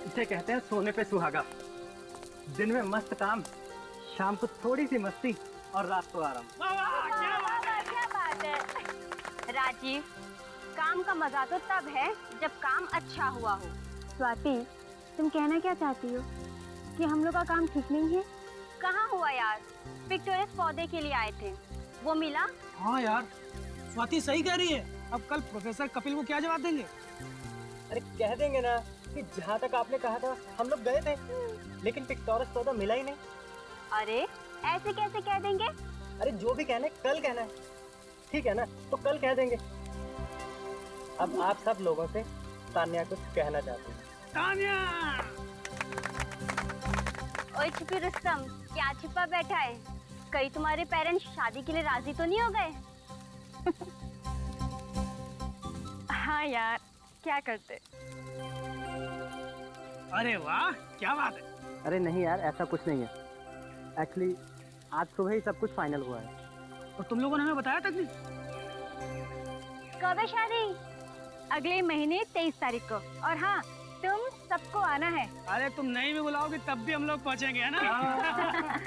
इसे कहते हैं सोने पे सुहागा। दिन में मस्त काम, शाम को थोड़ी सी मस्ती और रात को आराम। क्या बात है राजीव, काम का मजा तो तब है जब काम अच्छा हुआ हो। स्वाति, तुम कहना क्या चाहती हो कि हम लोग का काम ठीक नहीं है? कहाँ हुआ यार, पिक्टोरियस पौधे के लिए आए थे, वो मिला? हाँ यार, स्वाति सही कह रही है। अब कल प्रोफेसर कपिल को क्या जवाब देंगे? अरे कह देंगे ना कि जहाँ तक आपने कहा था हम लोग गए थे, लेकिन पिक्टोरस पौधा मिला ही नहीं। अरे ऐसे कैसे कह देंगे? अरे जो भी कहना है कल कहना है, ठीक है ना? तो कल कह देंगे। अब आप सब लोगों से तान्या कुछ कहना चाहती है। तान्या! ओए छिपी रुस्तम, क्या छिपा बैठा है? कहीं तुम्हारे पेरेंट्स शादी के लिए राजी तो नहीं हो गए? हाँ यार, क्या करते। अरे वाह, क्या बात है। अरे नहीं यार, ऐसा कुछ नहीं है। एक्चुअली आज सुबह ही सब कुछ फाइनल हुआ है। और तुम लोगों ने हमें बताया तक नहीं? कब है शादी? अगले महीने 23 तारीख को। और हाँ, तुम सबको आना है। अरे तुम नहीं भी बुलाओगे तब भी हम लोग पहुंचेंगे, है ना?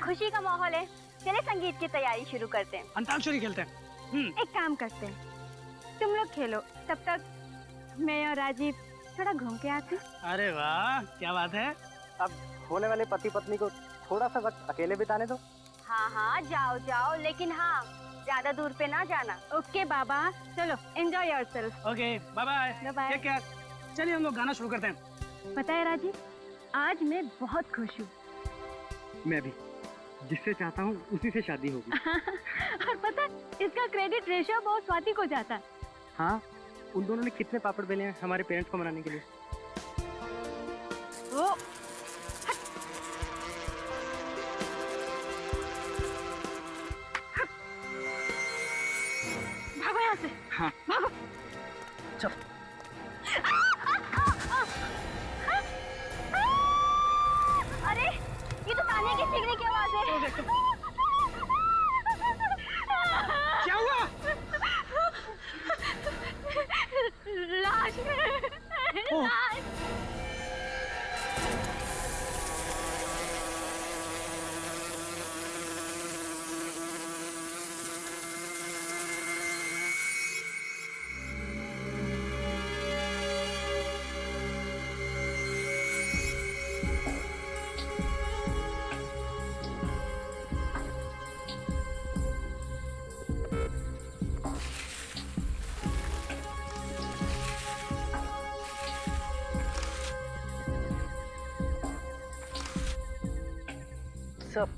खुशी का माहौल है, चले संगीत की तैयारी शुरू करते हैं। अंताक्षरी खेलते हैं। एक काम करते हैं, तुम लोग खेलो, तब तक मैं और राजीव थोड़ा घूम के आते। अरे वाह, क्या बात है। अब होने वाले पति पत्नी को थोड़ा सा वक्त अकेले बिताने दो। हाँ हाँ, जाओ जाओ, लेकिन हाँ, ज्यादा दूर पे ना जाना। ओके बाबा, चलो enjoy yourself. Okay, bye bye. Bye bye. Take care. चलिए हम लोग गाना शुरू करते हैं। पता है राजीव, आज मैं बहुत खुश हूँ। मैं भी, जिससे चाहता हूँ उसी से शादी होगी। और पता है, इसका क्रेडिट ऋषभ और स्वाति को जाता है। हाँ, उन दोनों ने कितने पापड़ बेले हैं हमारे पेरेंट्स को मनाने के लिए। ओ, भागो यहाँ से। हाँ। भागो। चल। अरे ये तो ताने की सीखने की आवाज है। क्या हुआ? लाश लाश। सब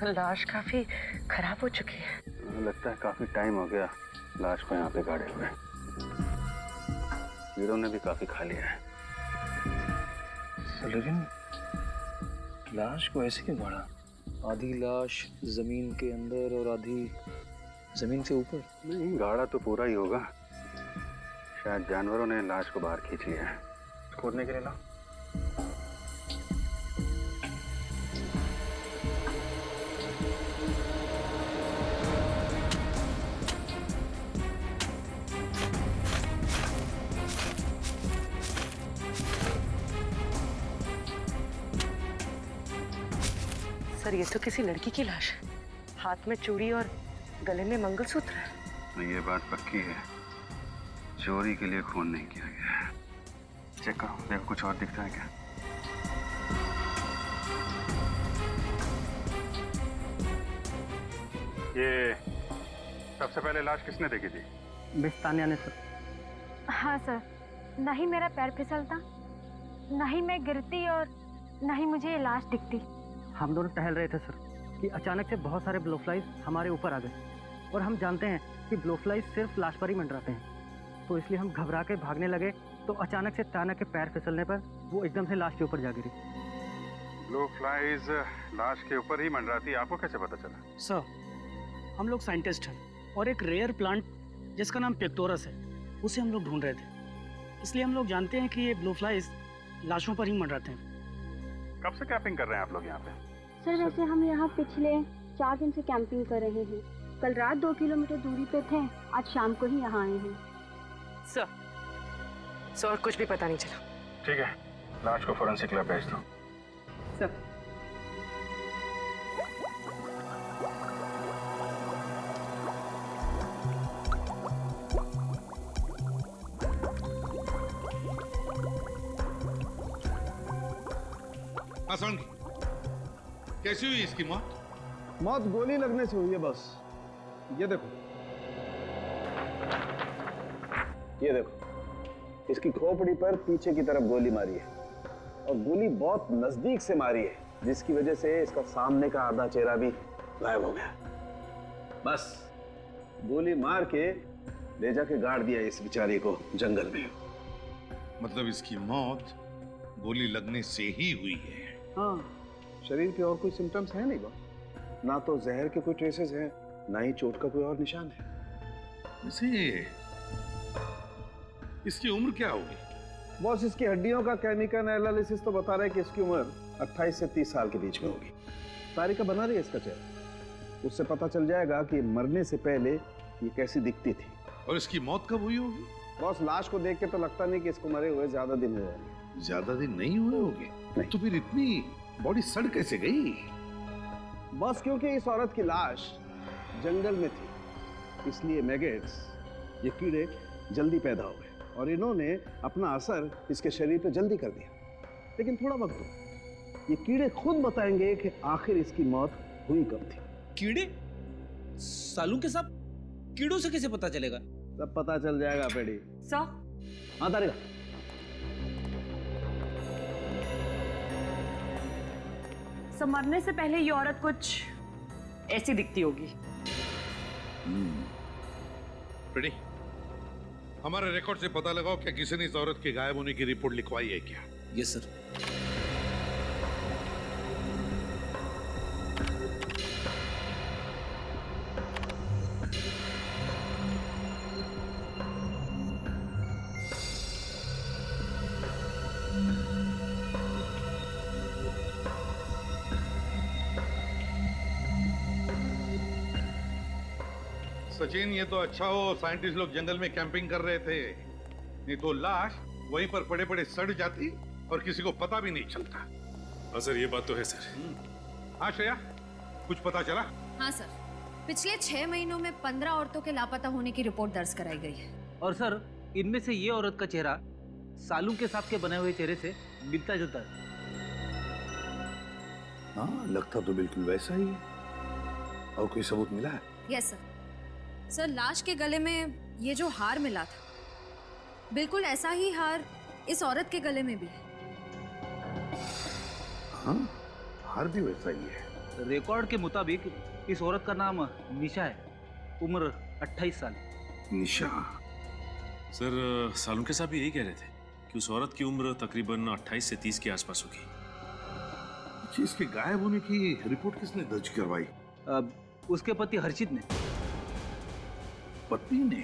लाश काफी खराब हो चुकी है। लगता है काफी टाइम हो गया लाश को यहाँ पे गाड़े हुए। हीरो ने भी काफी खा लिया है। लेकिन लाश को ऐसे क्यों गाड़ा? आधी लाश जमीन के अंदर और आधी जमीन से ऊपर। नहीं, गाड़ा तो पूरा ही होगा। शायद जानवरों ने लाश को बाहर खींच लिया है। खोदने के लिए ना। सर, ये तो किसी लड़की की लाश है। हाथ में चूड़ी और गले में मंगलसूत्र है। ये बात पक्की है, चोरी के लिए खून नहीं किया गया है। चेक करो, देखो कुछ और दिखता है क्या। ये सबसे पहले लाश किसने देखी थी? मिस तान्या ने सर। हाँ सर, न ही मेरा पैर फिसलता, न ही मैं गिरती और न ही मुझे ये लाश दिखती। हम दोनों टहल रहे थे सर कि अचानक से बहुत सारे ब्लोफ्लाइज हमारे ऊपर आ गए, और हम जानते हैं कि ब्लोफ्लाइज सिर्फ लाश पर ही मंडराते हैं, तो इसलिए हम घबरा के भागने लगे। तो अचानक से तान्या के पैर फिसलने पर वो एकदम से लाश के ऊपर जा गिरी। ब्लू फ्लाइज लाश के ऊपर ही मंडराती, आपको कैसे पता चला? सर, हम लोग साइंटिस्ट हैं और एक रेयर प्लांट जिसका नाम पिक्टोरस है, उसे हम लोग ढूंढ रहे थे। इसलिए हम लोग जानते हैं कि ये ब्लू फ्लाइज लाशों पर ही मंडराते हैं। कब से कैंपिंग कर रहे हैं आप लोग यहाँ पे? सर, वैसे हम यहाँ पिछले 4 दिन से कैंपिंग कर रहे हैं। कल रात 2 किलोमीटर दूरी पे थे, आज शाम को ही यहाँ आए हैं। सर, कुछ भी पता नहीं चला। ठीक है, लाश को फोरेंसिक लैब भेज दो। सर। आसान कैसी हुई इसकी मौत? मौत गोली लगने से हुई है बस। ये देखो, ये देखो, इसकी खोपड़ी पर पीछे की तरफ गोली मारी है और गोली बहुत नजदीक से मारी है, जिसकी वजह से इसका सामने का आधा चेहरा भी गायब हो गया। बस गोली मार के ले जाके गाड़ दिया इस बेचारी को जंगल में। मतलब इसकी मौत गोली लगने से ही हुई है? हाँ, शरीर पे और कोई सिम्टम्स है नहीं बॉस, ना तो जहर के कोई ट्रेसेस हैं, ना ही चोट का कोई और निशान है। वैसे इसकी उम्र क्या होगी? बॉस, इसकी हड्डियों का केमिकल एनालिसिस तो बता रहा है कि इसकी उम्र 28 से 30 साल के बीच में होगी। तारिका बना रही है इसका चेहरा, उससे पता चल जाएगा कि मरने से पहले ये कैसी दिखती थी। और इसकी मौत कब हुई होगी? बॉस, लाश को देख के तो लगता नहीं कि इसको मरे हुए ज्यादा दिन हुए होंगे। ज्यादा दिन नहीं हुए होंगे? तो फिर इतनी बॉडी सड़ कैसे गई? बस क्योंकि इस औरत की लाश जंगल में थी, इसलिए मैगेट्स, ये कीड़े जल्दी पैदा हो गए और इन्होंने अपना असर इसके शरीर पे जल्दी कर दिया। लेकिन थोड़ा वक्त दो, ये कीड़े खुद बताएंगे कि आखिर इसकी मौत हुई कब थी। कीड़े? सालू के साथ कीड़ों से कैसे पता चलेगा? सब पता चल जाएगा पेड़ी। सर। हाँ तारिका। सर, मरने से पहले ये औरत कुछ ऐसी दिखती होगी। रेडी? हमारे रिकॉर्ड से पता लगाओ क्या किसी ने इस औरत के गायब होने की रिपोर्ट लिखवाई है क्या? Yes sir. सचिन, ये तो अच्छा हो साइंटिस्ट लोग जंगल में कैंपिंग कर रहे थे, नहीं तो लाश वहीं पर पड़े पड़े सड़ जाती और किसी को पता भी नहीं चलता। हाँ सर, ये बात तो है सर। हाँ श्रेया, कुछ पता चला? हाँ सर, पिछले 6 महीनों में 15 औरतों के लापता होने की रिपोर्ट दर्ज कराई गई है। और सर, इनमें से ये औरत का चेहरा सालू के सांप के बने हुए चेहरे से मिलता जुलता है। हाँ, लगता तो बिल्कुल वैसा ही है। और कोई सबूत मिला है? Yes sir. सर, लाश के गले में ये जो हार मिला था, बिल्कुल ऐसा ही हार इस औरत के गले में भी है। हाँ, हार भी वैसा ही है। रिकॉर्ड के मुताबिक इस औरत का नाम निशा है, उम्र 28 साल। निशा? सर, सालू के साहब भी यही कह रहे थे कि उस औरत की उम्र तकरीबन 28 से 30 के आसपास होगी। इसके गायब होने की रिपोर्ट किसने दर्ज करवाई? उसके पति हर्षित ने। पत्नी ने?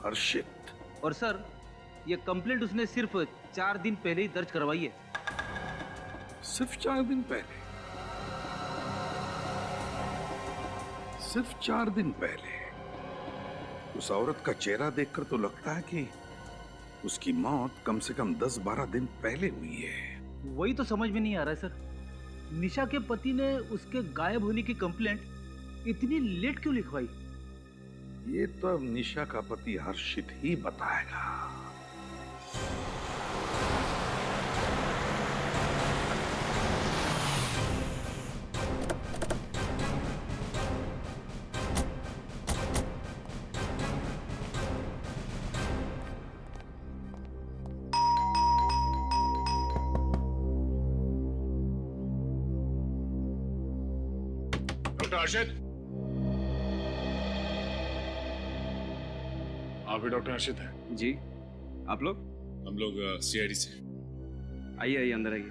हर्षित? और सर, ये कंप्लेंट उसने सिर्फ 4 दिन पहले ही दर्ज करवाई है। सिर्फ 4 दिन पहले? सिर्फ 4 दिन पहले? उस औरत का चेहरा देखकर तो लगता है कि उसकी मौत कम से कम 10-12 दिन पहले हुई है। वही तो समझ में नहीं आ रहा है सर, निशा के पति ने उसके गायब होने की कंप्लेंट इतनी लेट क्यों लिखवाई? ये तो अब निशा का पति हर्षित ही बताएगा। डॉक्टर हर्षित? आप ही डॉक्टर हर्षित हैं? जी, आप लोग? हम लोग सीआईडी से। आइए आइए, अंदर आइए।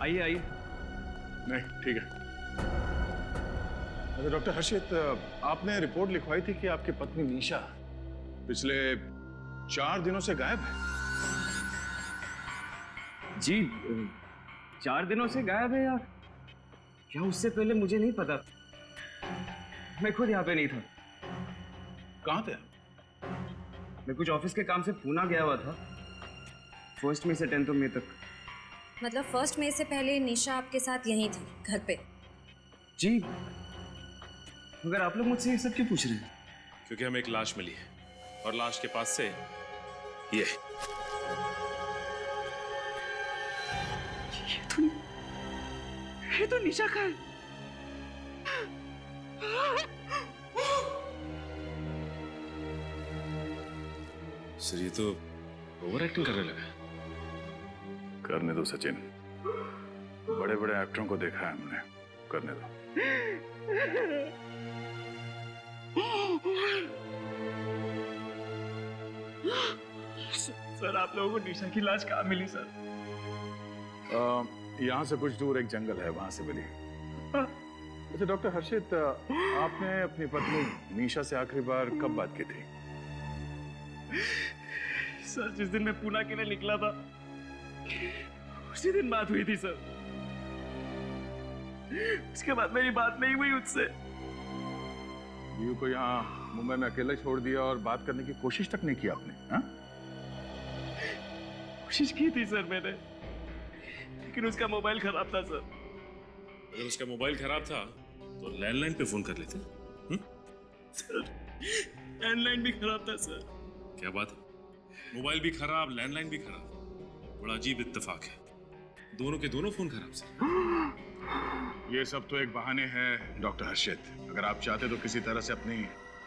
आइए आइए। नहीं, ठीक है। अच्छा डॉक्टर हर्षित, आपने रिपोर्ट लिखवाई थी कि आपकी पत्नी निशा पिछले 4 दिनों से गायब है। जी, 4 दिनों से गायब है यार? क्या उससे पहले मुझे नहीं पता, मैं खुद यहाँ पे नहीं था। कहाँ थे? मैं कुछ ऑफिस के काम से पूना गया हुआ था, 1 मई से 10 मई तक। मतलब 1 मई से पहले निशा आपके साथ यहीं थी, घर पे? जी, मगर आप लोग मुझसे ये सब क्यों पूछ रहे हैं? क्योंकि हमें एक लाश मिली है और लाश के पास से ये तो निशा का है। सर ये तो ओवर एक्टिंग करने लगा। करने दो सचिन, बड़े बड़े एक्टरों को देखा है हमने, करने दो। सर आप लोगों को निशा की लाश कहाँ मिली सर? यहाँ से कुछ दूर एक जंगल है, वहां से मिली। अच्छा डॉक्टर हर्षित, आपने अपनी पत्नी निशा से आखिरी बार कब बात की थी? सर जिस दिन मैं पूना के लिए निकला था उसी दिन बात हुई थी सर। उसके बाद मेरी बात नहीं हुई उससे। यू को यहाँ मुंबई में अकेले छोड़ दिया और बात करने की कोशिश तक नहीं की आपने? हाँ? कोशिश की थी सर मैंने, लेकिन उसका मोबाइल खराब था सर। अगर उसका मोबाइल खराब था तो लैंडलाइन पे फोन कर लेते। सर लैंडलाइन भी खराब था सर। क्या बात है, मोबाइल भी खराब, लैंडलाइन भी खराब। बड़ा अजीब इत्तेफाक है, दोनों के दोनों फोन खराब सर। ये सब तो एक बहाने हैं डॉक्टर हर्षित। अगर आप चाहते तो किसी तरह से अपनी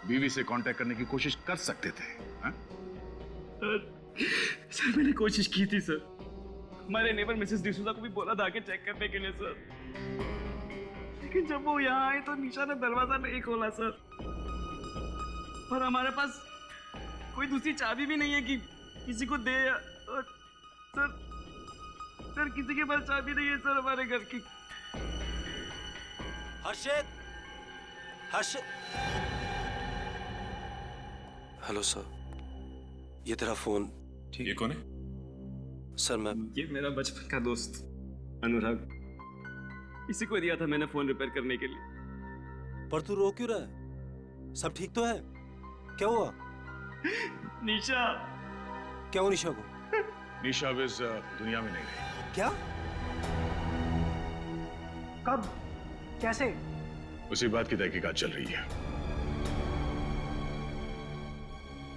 बीवी से कांटेक्ट करने की कोशिश कर सकते थे। हाँ? सर मैंने कोशिश की थी सर। हमारे नेबर मिसेस डिसूजा को भी बोला था कि चेक करने के लिए सर, लेकिन जब वो यहाँ आए तो निशा ने दरवाजा नहीं खोला सर। और हमारे पास कोई दूसरी चाबी भी नहीं है कि किसी को दे। और सर किसी के पास चाबी नहीं है सर हमारे घर की। हर्षित, हेलो सर, ये तेरा फोन। ठीक, ये कौन है? सर मैं, ये मेरा बचपन का दोस्त अनुराग, इसी को दिया था मैंने फोन रिपेयर करने के लिए। पर तू रो क्यों रहा है? सब ठीक तो है? क्या हुआ? निशा। क्या हुआ निशा को? निशा अब इस दुनिया में नहीं रही। क्या? कब? कैसे? उसी बात की तहकीकात चल रही है।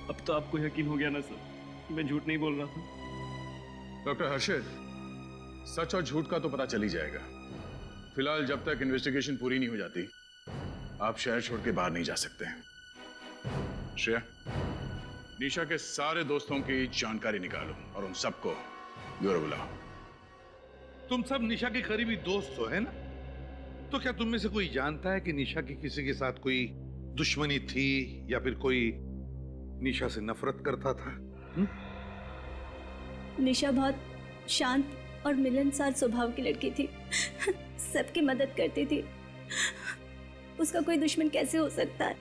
अब तो आपको यकीन हो गया ना सर, मैं झूठ नहीं बोल रहा था। डॉक्टर हर्षित, सच और झूठ का तो पता चल ही जाएगा। फिलहाल जब तक इन्वेस्टिगेशन पूरी नहीं हो जाती, आप शहर छोड़ के बाहर नहीं जा सकते हैं। श्रेया, निशा के सारे दोस्तों की जानकारी निकालो और उन सबको ब्यूरो बुलाओ। तुम सब निशा के करीबी दोस्त हो, है ना? तो क्या तुम में से कोई जानता है कि निशा की किसी के साथ कोई दुश्मनी थी या फिर कोई निशा से नफरत करता था? निशा बहुत शांत और मिलनसार स्वभाव की लड़की थी। सबकी मदद करती थी। उसका कोई दुश्मन कैसे हो सकता है?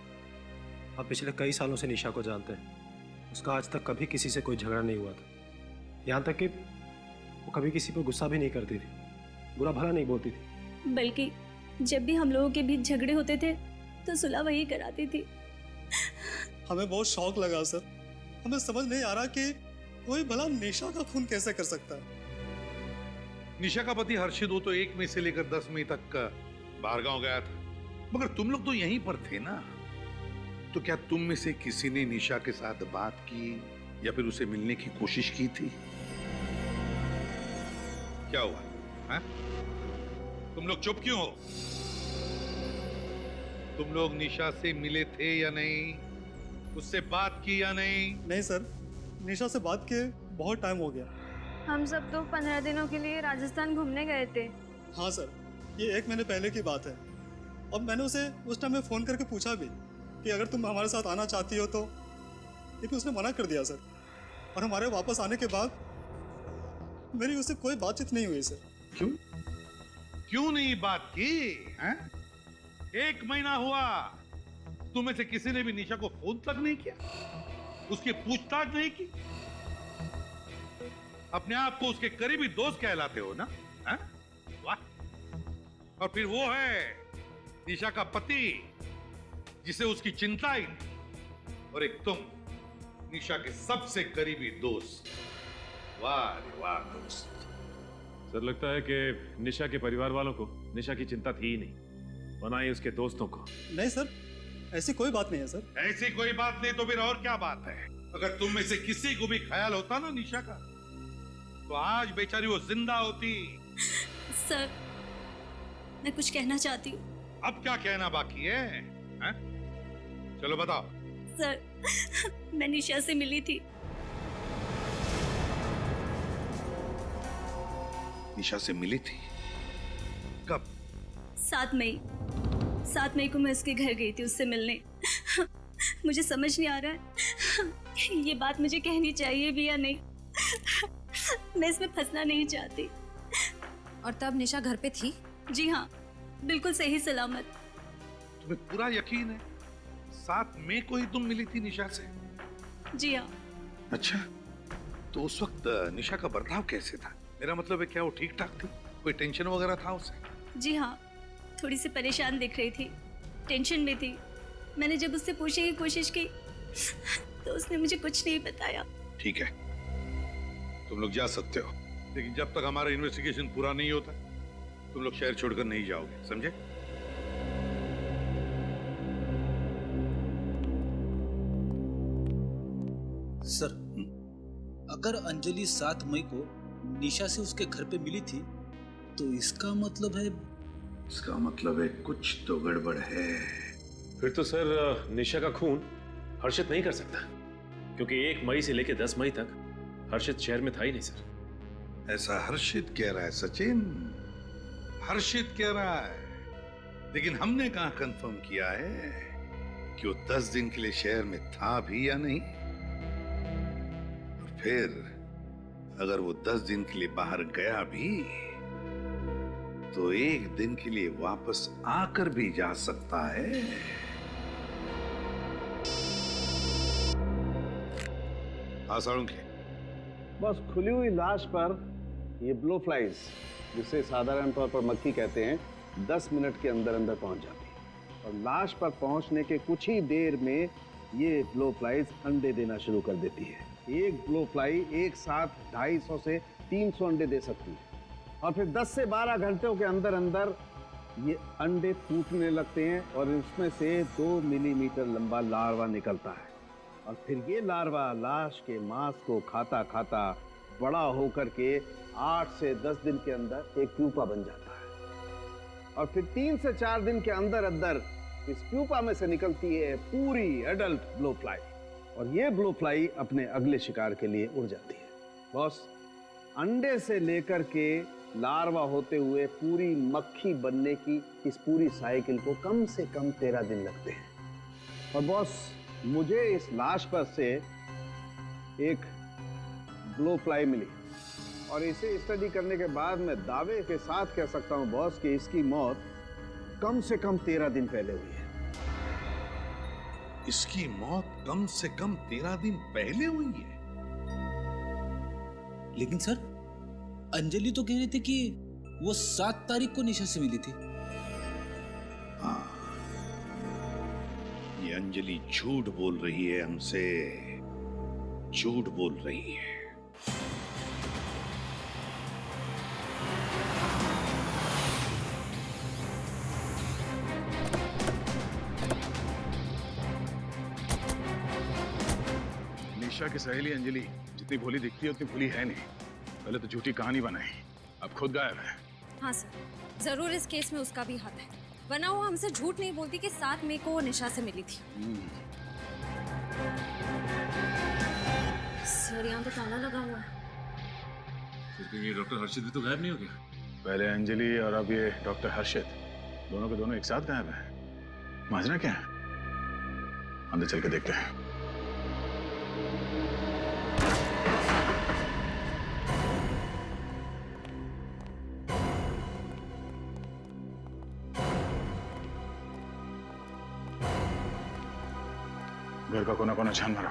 आप पिछले कई सालों से निशा को जानते हैं। उसका आज तक कभी किसी से कोई झगड़ा नहीं हुआ था। यहाँ तक कि वो कभी किसी पर गुस्सा भी नहीं करती थी, बुरा भला नहीं बोलती थी। बल्कि जब भी हम लोगों के बीच झगड़े होते थे तो सुलह वही कराती थी। हमें बहुत शौक लगा सर। हमें समझ नहीं आ रहा कि कोई भला निशा का खून कैसे कर सकता है। निशा का पति हर्षित वो तो 1 मई से लेकर 10 मई तक बाहर गांव गया था, मगर तुम लोग तो यहीं पर थे ना। तो क्या तुम में से किसी ने निशा के साथ बात की या फिर उसे मिलने की कोशिश की थी? क्या हुआ? है? तुम लोग चुप क्यों हो? तुम लोग निशा से मिले थे या नहीं? उससे बात की या नहीं? नहीं सर, निशा से बात किए बहुत टाइम हो गया। हम सब तो 15 दिनों के लिए राजस्थान घूमने गए थे। हाँ सर, ये 1 महीने पहले की बात है। अब मैंने उसे उस टाइम में फोन करके पूछा भी कि अगर तुम हमारे साथ आना चाहती हो तो, लेकिन उसने मना कर दिया सर। और हमारे वापस आने के बाद मेरी उससे कोई बातचीत नहीं हुई सर। क्यों? क्यों नहीं बात की? हैं? 1 महीना हुआ, तुम्हें से किसी ने भी निशा को फोन तक नहीं किया, उसकी पूछताछ नहीं की। अपने आप को उसके करीबी दोस्त कहलाते हो ना? हैं? वाह! और फिर वो है निशा का पति जिसे उसकी चिंता ही नहीं। और एक तुम निशा के सबसे करीबी दोस्त। वाह रे वाह दोस्त। सर लगता है कि निशा के परिवार वालों को निशा की चिंता थी ही नहीं, और ना ही उसके दोस्तों को। नहीं सर, ऐसी कोई बात नहीं है सर। ऐसी कोई बात नहीं तो फिर और क्या बात है? अगर तुम में से किसी को भी ख्याल होता ना निशा का, तो आज बेचारी वो जिंदा होती। सर, मैं कुछ कहना चाहती हूँ। अब क्या कहना बाकी है, हैं? चलो बताओ। सर, मैं निशा से मिली थी। निशा से मिली थी? कब? 7 मई। 7 मई को मैं उसके घर गई थी उससे मिलने। मुझे समझ नहीं आ रहा है ये बात मुझे कहनी चाहिए भी या नहीं। मैं इसमें फंसना नहीं चाहती। और तब निशा घर पे थी? जी हाँ, बिल्कुल सही सलामत। तुम्हें पूरा यकीन है 7 मई को ही तुम मिली थी निशा से? जी हाँ। अच्छा, तो उस वक्त निशा का बर्ताव कैसे था? मेरा मतलब है क्या वो ठीक ठाक थी? कोई टेंशन वगैरह था उसे? जी हाँ, थोड़ी सी परेशान दिख रही थी, टेंशन में थी। मैंने जब उससे पूछने की कोशिश की तो उसने मुझे कुछ नहीं बताया। ठीक है, तुम लोग जा सकते हो, लेकिन जब तक हमारा इन्वेस्टिगेशन पूरा नहीं होता तुम लोग शहर छोड़कर नहीं जाओगे, समझे? सर, अगर अंजलि 7 मई को निशा से उसके घर पे मिली थी तो इसका मतलब है कुछ तो गड़बड़ है। फिर तो सर निशा का खून हर्षित नहीं कर सकता, क्योंकि 1 मई से लेकर 10 मई तक हर्षित शहर में था ही नहीं सर। ऐसा हर्षित कह रहा है सचिन, हर्षित कह रहा है, लेकिन हमने कहां कंफर्म किया है कि वो 10 दिन के लिए शहर में था भी या नहीं। और फिर अगर वो 10 दिन के लिए बाहर गया भी तो 1 दिन के लिए वापस आकर भी जा सकता है। हाँ साळुंखे, बस खुली हुई लाश पर ये ब्लो फ्लाइज, जिसे साधारण तौर पर मक्खी कहते हैं, 10 मिनट के अंदर अंदर पहुंच जाती है, और लाश पर पहुंचने के कुछ ही देर में ये ब्लो फ्लाइज अंडे देना शुरू कर देती है। एक ब्लो फ्लाई एक साथ 250 से 300 अंडे दे सकती है, और फिर 10 से 12 घंटों के अंदर अंदर ये अंडे फूटने लगते हैं और इसमें से 2 मिलीमीटर लंबा लार्वा निकलता है, और फिर ये लार्वा लाश के मांस को खाता खाता बड़ा होकर के 8 से 10 दिन के अंदर एक प्यूपा बन जाता है, और फिर 3 से 4 दिन के अंदर अंदर इस प्यूपा में से निकलती है पूरी एडल्ट ब्लो फ्लाई, और ये ब्लो फ्लाई अपने अगले शिकार के लिए उड़ जाती है। बॉस, अंडे से लेकर के लार्वा होते हुए पूरी मक्खी बनने की इस पूरी साइकिल को कम से कम 13 दिन लगते हैं। और बॉस, मुझे इस लाश पर से एक ब्लो फ्लाई मिली, और इसे स्टडी करने के बाद मैं दावे के साथ कह सकता हूं बॉस कि इसकी मौत कम से कम 13 दिन पहले हुई है। इसकी मौत कम से कम 13 दिन पहले हुई है? लेकिन सर, अंजलि तो कह रही थी कि वो 7 तारीख को निशा से मिली थी। हाँ, ये अंजलि झूठ बोल रही है हमसे, झूठ बोल रही है। निशा की सहेली अंजलि जितनी भोली दिखती है उतनी भोली है नहीं। पहले तो झूठी कहानी बनाई, अब खुद गायब है। हाँ सर, जरूर इस केस में उसका भी हाथ है, वरना वो हमसे झूठ नहीं बोलती कि 7 मई को वो निशा से मिली थी। सर, यहाँ तो ताला लगा हुआ है। ये डॉक्टर हर्षित भी तो गायब नहीं हो गया? पहले अंजलि और अब ये डॉक्टर हर्षित, दोनों के दोनों एक साथ गायब हैं। माजरा क्या है? अंदर चल के देखते हैं। घर का कोना कोना छान मारो।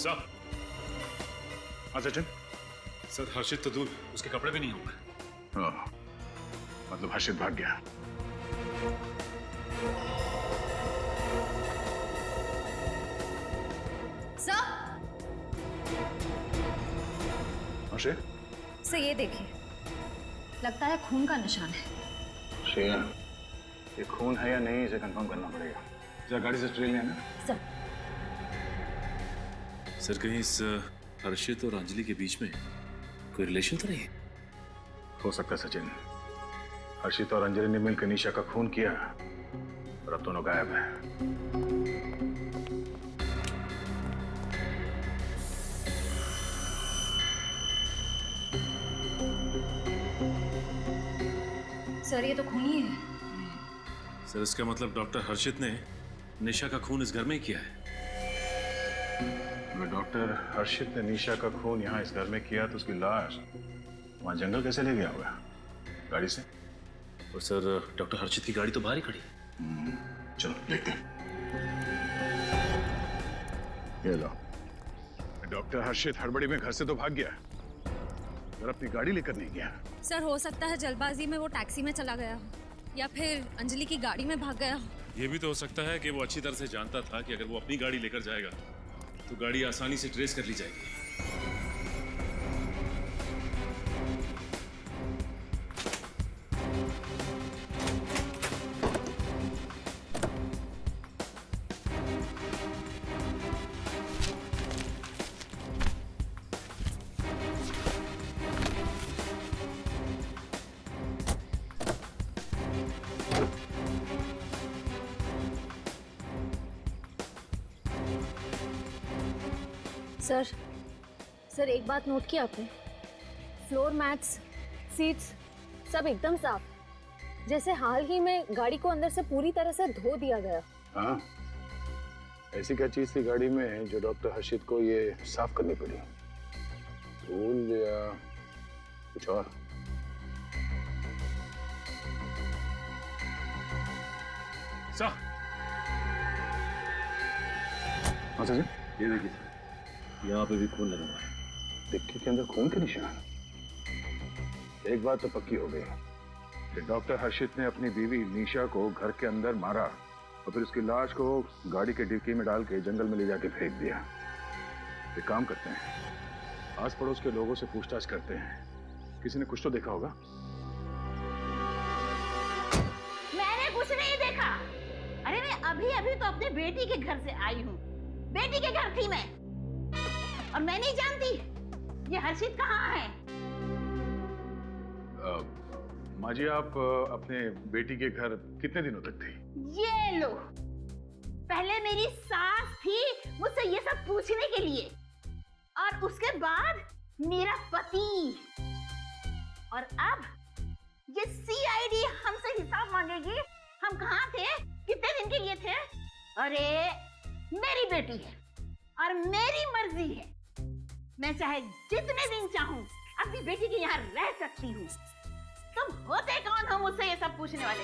सर। हाँ सचिन। सर हर्षित तो दूर, उसके कपड़े भी नहीं होंगे। हाँ, मतलब हर्षित भाग गया। सर हर्षित? सर ये देखिए, लगता है खून का निशान है। श्रेया, ये खून है या नहीं इसे कंफर्म करना पड़ेगा। जरा गाड़ी से ट्रेन लेना। सर सर कहीं इस हर्षित और अंजलि के बीच में कोई रिलेशन तो नहीं है? हो सकता है सचिन। हर्षित और अंजलि ने मिलकर निशा का खून किया और अब दोनों गायब हैं। सर ये तो खून ही है। सर इसका मतलब डॉक्टर हर्षित ने निशा का खून इस घर में ही किया है। अगर डॉक्टर हर्षित ने निशा का खून यहाँ इस घर में किया तो उसकी लाश वहां जंगल कैसे ले गया होगा? गाड़ी से? और सर डॉक्टर हर्षित की गाड़ी तो बाहर ही खड़ी। चलो देखते हैं। ये लो, डॉक्टर हर्षित हड़बड़ी में घर से तो भाग गया, अगर अपनी गाड़ी लेकर नहीं गया। सर हो सकता है जल्दबाजी में वो टैक्सी में चला गया हो, या फिर अंजलि की गाड़ी में भाग गया हो। ये भी तो हो सकता है कि वो अच्छी तरह से जानता था कि अगर वो अपनी गाड़ी लेकर जाएगा तो गाड़ी आसानी से ट्रेस कर ली जाएगी। सर एक बात नोट की आपने? फ्लोर मैट्स, सीट्स सब एकदम साफ, जैसे हाल ही में गाड़ी को अंदर से पूरी तरह से धो दिया गया। हाँ, ऐसी क्या चीज थी गाड़ी में जो डॉक्टर हर्षित को ये साफ करनी पड़ी? धूल या कुछ और? हाँ सर, ये देखिए यहाँ पे भी खून लगा हुआ है। डिक्की के अंदर खून के निशान। एक बात तो पक्की हो गई कि डॉक्टर हर्षित ने अपनी बीवी निशा को घर के अंदर मारा और फिर उसकी लाश को गाड़ी के डिक्की में डाल के जंगल में ले जाके फेंक दिया। एक काम करते हैं, आस पड़ोस के लोगों से पूछताछ करते हैं, किसी ने कुछ तो देखा होगा। मैंने कुछ नहीं देखा। अरे मैं अभी तो अपने बेटी के घर से आई हूँ। बेटी के घर थी मैं, और मैं नहीं जानती ये हर्षित कहाँ है। माँ जी, आप अपने बेटी के घर कितने दिनों तक थी? ये लो, पहले मेरी सास थी मुझसे ये सब पूछने के लिए, और उसके बाद मेरा पति, और अब ये सीआईडी हमसे हिसाब मांगेगी। हम कहाँ थे, कितने दिन के लिए थे? अरे मेरी बेटी है और मेरी मर्जी है, मैं चाहे जितने दिन चाहूं अपनी बेटी के यहाँ रह सकती हूँ। तुम होते कौन हो मुझसे ये सब पूछने वाले?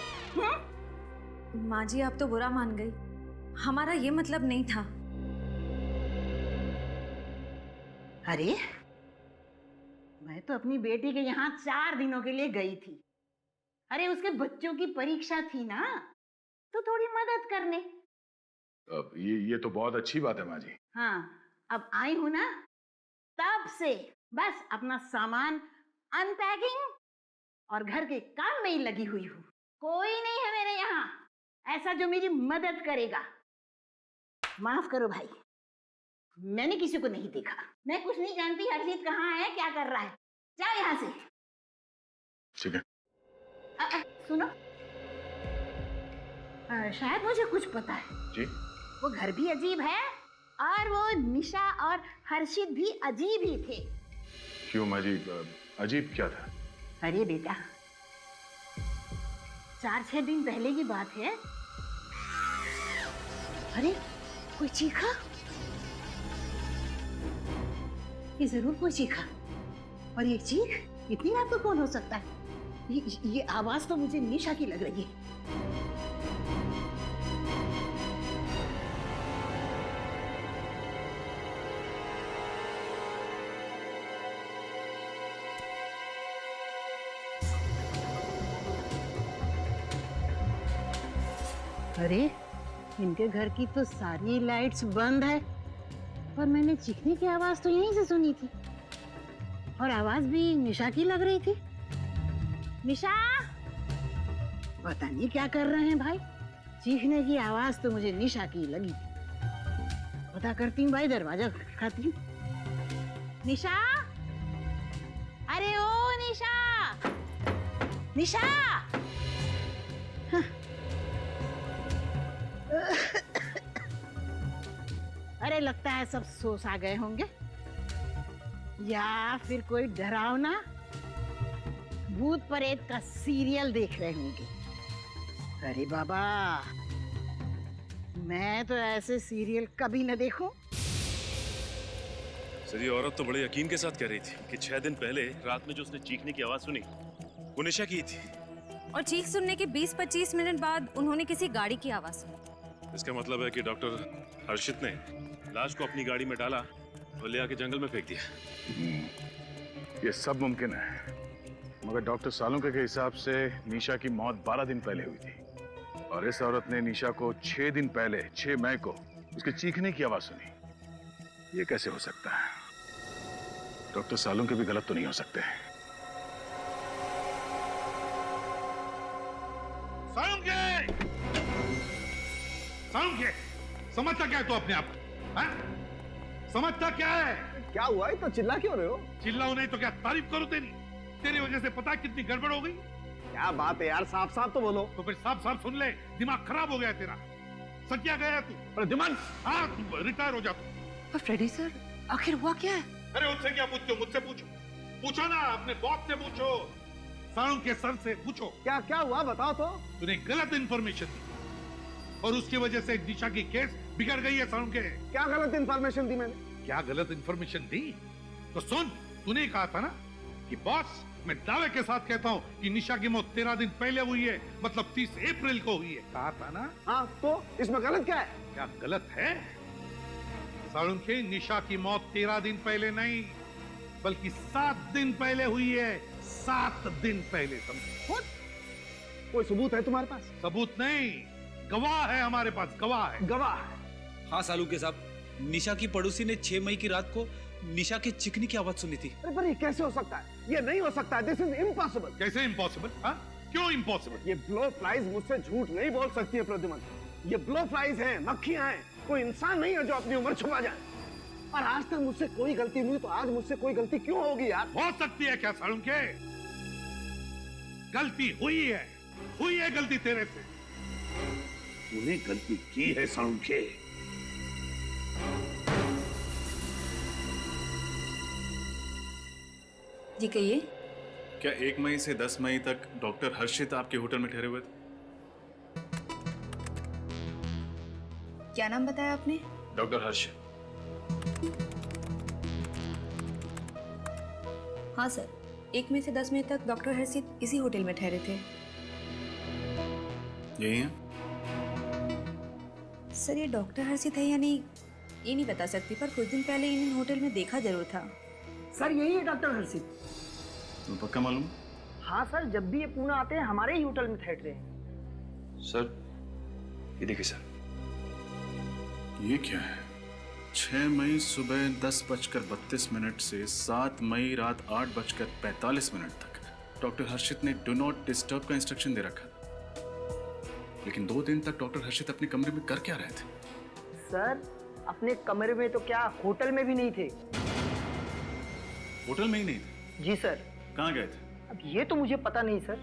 माँ जी आप तो बुरा मान गई, हमारा ये मतलब नहीं था। अरे मैं तो अपनी बेटी के यहाँ 4 दिनों के लिए गई थी। अरे उसके बच्चों की परीक्षा थी ना, तो थोड़ी मदद करने। अब ये तो बहुत अच्छी बात है माँ जी। हाँ, अब आई हूँ ना, तब से बस अपना सामान अनपैकिंग और घर के काम में ही लगी हुई हूँ। कोई नहीं है मेरे यहाँ ऐसा जो मेरी मदद करेगा। माफ करो भाई, मैंने किसी को नहीं देखा। मैं कुछ नहीं जानती हर्षित कहाँ है, क्या कर रहा है। जाओ यहाँ से। ठीक है। सुनो, शायद मुझे कुछ पता है जी। वो घर भी अजीब है और वो निशा और हर्षित भी अजीब ही थे। क्यों माँ जी, अजीब क्या था? अरे बेटा, 4-6 दिन पहले की बात है। अरे कोई चीखा, ये जरूर कोई चीखा। और ये चीख इतनी रात को कौन हो सकता है? ये आवाज तो मुझे निशा की लग रही है। अरे इनके घर की तो सारी लाइट्स बंद है, पर मैंने चीखने की आवाज तो यहीं से सुनी थी, और आवाज भी निशा की लग रही थी। निशा, पता नहीं क्या कर रहे हैं भाई, चीखने की आवाज तो मुझे निशा की लगी। पता करती हूँ भाई, दरवाजा खटखटाती हूँ। निशा, अरे ओ निशा, निशा। हाँ। अरे लगता है सब सो सा गए होंगे, या फिर कोई डरावना भूत प्रेत का सीरियल देख रहे होंगे। अरे बाबा, मैं तो ऐसे सीरियल कभी न देखूं। सर, ये औरत तो बड़े यकीन के साथ कह रही थी कि 6 दिन पहले रात में जो उसने चीखने की आवाज सुनी वो निशा की थी, और चीख सुनने के 20-25 मिनट बाद उन्होंने किसी गाड़ी की आवाज सुनी। इसका मतलब है कि डॉक्टर हर्षित ने लाश को अपनी गाड़ी में डाला और ले आके जंगल में फेंक दिया। ये सब मुमकिन है, मगर डॉक्टर सालुंके के हिसाब से निशा की मौत 12 दिन पहले हुई थी, और इस औरत ने निशा को 6 दिन पहले 6 मई को उसके चीखने की आवाज सुनी। ये कैसे हो सकता है? डॉक्टर सालुंके भी गलत तो नहीं हो सकते। सालुंके! सालुंके! समझता क्या है तू अपने आप को? समझता क्या है? क्या हुआ है? तो चिल्ला क्यों रहे हो? चिल्लाओ नहीं तो क्या तारीफ करूं तेरी? तेरी वजह से पता कितनी गड़बड़ हो गई। क्या बात है यार, साफ साफ तो बोलो। तो फिर साफ साफ सुन ले, दिमाग खराब हो गया तेरा। सकिया गया तू। प्रद्युमन! हाँ, तू रिटायर हो जा तू। फ्रेडी सर, आखिर हुआ क्या है? अरे उससे क्या पूछते हो? मुझसे पूछो। पूछो ना, अपने बॉस से पूछो, सालुंके सर से पूछो। क्या क्या हुआ बताओ तो। तूने गलत इंफॉर्मेशन दी और उसकी वजह से दिशा की केस बिगड़ गई है। सालुंके, क्या गलत इंफॉर्मेशन दी मैंने? क्या गलत इंफॉर्मेशन दी? तो सुन, तूने कहा था ना कि बॉस, मैं दावे के साथ कहता हूँ कि निशा की मौत 13 दिन पहले हुई है, मतलब 30 अप्रैल को हुई है। कहा था ना? हाँ, तो इसमें गलत क्या है? क्या गलत है? सालुंके, निशा की मौत 13 दिन पहले नहीं, बल्कि 7 दिन पहले हुई है। 7 दिन पहले। समझो? कोई सबूत है तुम्हारे पास? सबूत नहीं, गवाह है हमारे पास, गवाह है। गवाह? हाँ सालुंके साहब, निशा की पड़ोसी ने 6 मई की रात को निशा के चिकनी की आवाज सुनी थी। अरे पर ये कैसे हो सकता है? ये नहीं हो सकता है। This is impossible. कैसे इम्पॉसिबल? हाँ, क्यों इम्पॉसिबल? ये ब्लो फ्लाइज मुझसे झूठ नहीं बोल सकती है प्रद्युमन। ये ब्लो फ्लाइज हैं, मक्खियां हैं, कोई इंसान नहीं है जो अपनी उम्र छुपा जाए। और आज तक मुझसे कोई गलती नहीं, तो आज मुझसे कोई गलती क्यों होगी यार? हो सकती है क्या सालुंके? गलती हुई है गलती तेरे से। तूने गलती की है सालुंके। जी कहिए। क्या 1 मई से 10 मई तक डॉक्टर हर्षित आपके होटल में ठहरे हुए थे? क्या नाम बताया आपने? डॉक्टर हर्षित। हाँ सर, 1 मई से 10 मई तक डॉक्टर हर्षित इसी होटल में ठहरे थे। यही है? सर, ये डॉक्टर हर्षित है या नहीं ये नहीं बता सकती, पर कुछ दिन पहले इन्हें होटल में देखा जरूर था। सर यही है डॉक्टर हर्षित। तुम्हें पक्का मालूम? हाँ सर, जब भी ये पुणे आते हैं हमारे ही होटल में ठहरते हैं। सर, ये देखिए सर, ये क्या है? 6 मई सुबह 10:32 से 7 मई रात 8:45 तक डॉक्टर हर्षित ने डू नॉट डिस्टर्ब का इंस्ट्रक्शन दे रखा। लेकिन 2 दिन तक डॉक्टर हर्षित अपने कमरे में कर क्या रहे थे? सर, अपने कमरे में तो क्या, होटल में भी नहीं थे। होटल में ही नहीं थे? जी सर। कहाँ गए थे? अब ये तो मुझे पता नहीं सर,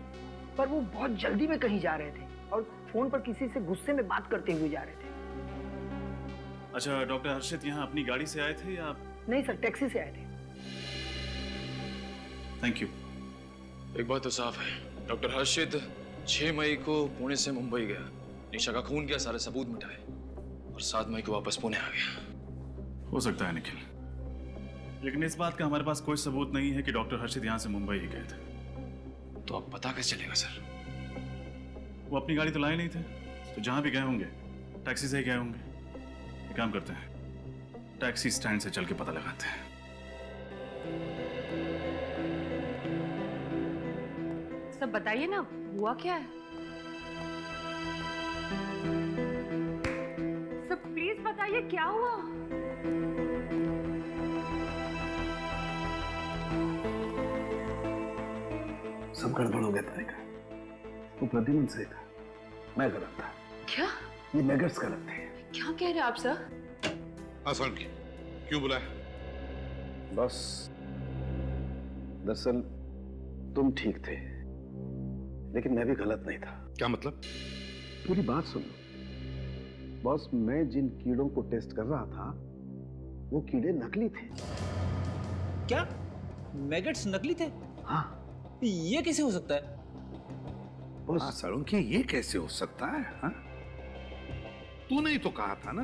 पर वो बहुत जल्दी में कहीं जा रहे थे और फोन पर किसी से गुस्से में बात करते हुए जा रहे थे। अच्छा, डॉक्टर हर्षित यहाँ अपनी गाड़ी से आए थे या? नहीं सर, टैक्सी से आए थे। Thank you. एक बात तो साफ है, डॉक्टर हर्षित 6 मई को पुणे से मुंबई गया, निशा का खून किया, सारे सबूत मिटाए और 7 मई को वापस पुणे आ गया। हो सकता है निखिल, लेकिन इस बात का हमारे पास कोई सबूत नहीं है कि डॉक्टर हर्षित यहाँ से मुंबई ही गए थे। तो अब पता कैसे चलेगा सर? वो अपनी गाड़ी तो लाए नहीं थे, तो जहाँ भी गए होंगे टैक्सी से ही गए होंगे। एक काम करते हैं, टैक्सी स्टैंड से चल के पता लगाते हैं। सब बताइए ना, हुआ क्या है? प्लीज बताइए क्या हुआ। सब गड़बड़ हो गया तारिका। वो प्रद्युम्न सही था, मैं गलत था। क्या? ये मैगट्स गलत थे। क्या कह रहे हैं आप सर? आसान की क्यों बुलाया? बस दरअसल तुम ठीक थे, लेकिन मैं भी गलत नहीं था। क्या मतलब? पूरी बात सुन लो। बॉस, मैं जिन कीड़ों को टेस्ट कर रहा था वो कीड़े नकली थे। क्या मैगट्स नकली थे? हाँ। ये कैसे हो सकता है? बॉस सालुंकी, ये कैसे हो सकता है? हाँ? तूने ही तो कहा था ना